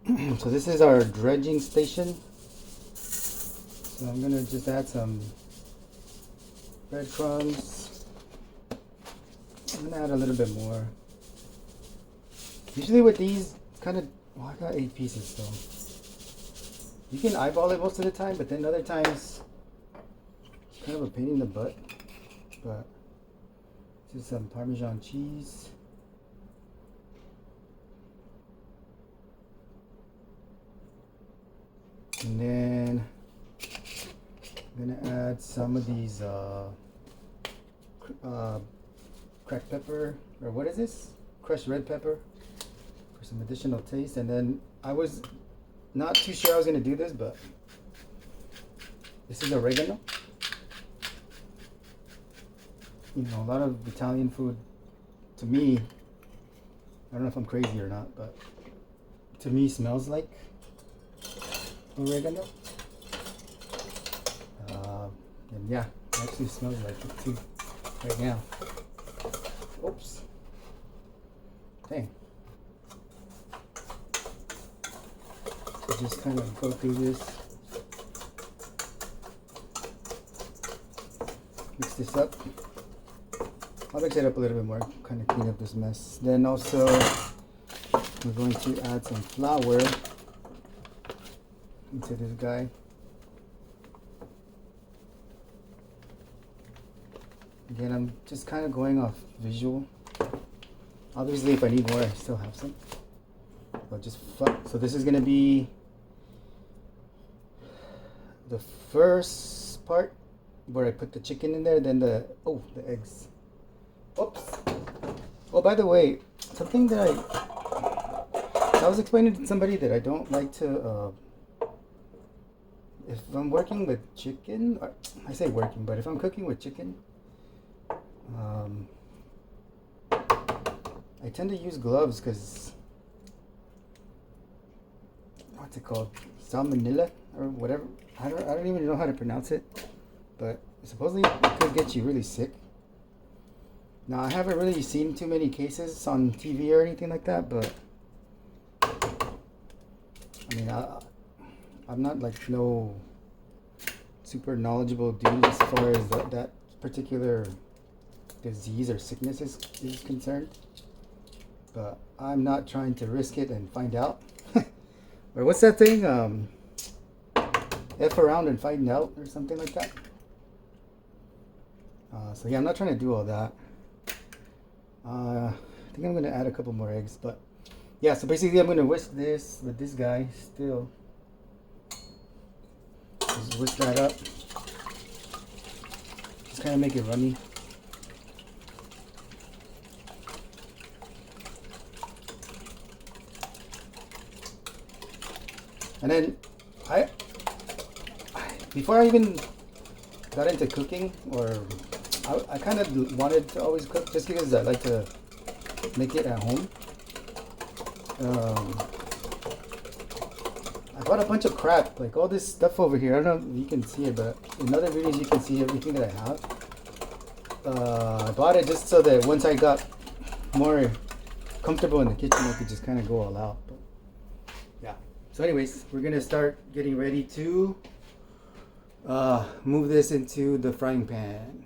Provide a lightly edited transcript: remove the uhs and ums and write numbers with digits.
So this is our dredging station. So I'm gonna just add some breadcrumbs. I'm gonna add a little bit more. Usually with these, it's kind of, well, I got 8 pieces, so you can eyeball it most of the time, but then other times it's kind of a pain in the butt. But this is some Parmesan cheese. And then I'm gonna add some of these cracked pepper, or what is this? Crushed red pepper for some additional taste. And then I was not too sure I was gonna do this, but this is oregano. You know, a lot of Italian food, to me, I don't know if I'm crazy or not, but to me smells like oregano. And yeah, it actually smells like it too right now. Oops. Dang. So just kind of go through this. Mix this up. I'll mix it up a little bit more, kind of clean up this mess. Then also, we're going to add some flour into this guy. Again, I'm just kind of going off visual. Obviously, if I need more, I still have some. But just so this is gonna be the first part where I put the chicken in there. Then the eggs. Oops. Oh, by the way, something that I was explaining to somebody that I don't like to. If I'm working with chicken, I say working, but if I'm cooking with chicken, I tend to use gloves because, what's it called? Salmonella or whatever. I don't even know how to pronounce it, but supposedly it could get you really sick. Now, I haven't really seen too many cases on TV or anything like that, but I mean, I'm not like no super knowledgeable dude as far as that particular disease or sickness is concerned. But I'm not trying to risk it and find out. Or what's that thing? F around and find out or something like that. So yeah, I'm not trying to do all that. I think I'm gonna add a couple more eggs, but yeah, so basically I'm gonna whisk this with this guy still. Just whisk that up. Just kind of make it runny. And then before I even got into cooking, or I kind of wanted to always cook just because I like to make it at home. I bought a bunch of crap, like all this stuff over here. I don't know if you can see it, but in other videos you can see everything that I have. I bought it just so that once I got more comfortable in the kitchen, I could just kind of go all out. But yeah. So anyways, we're gonna start getting ready to move this into the frying pan.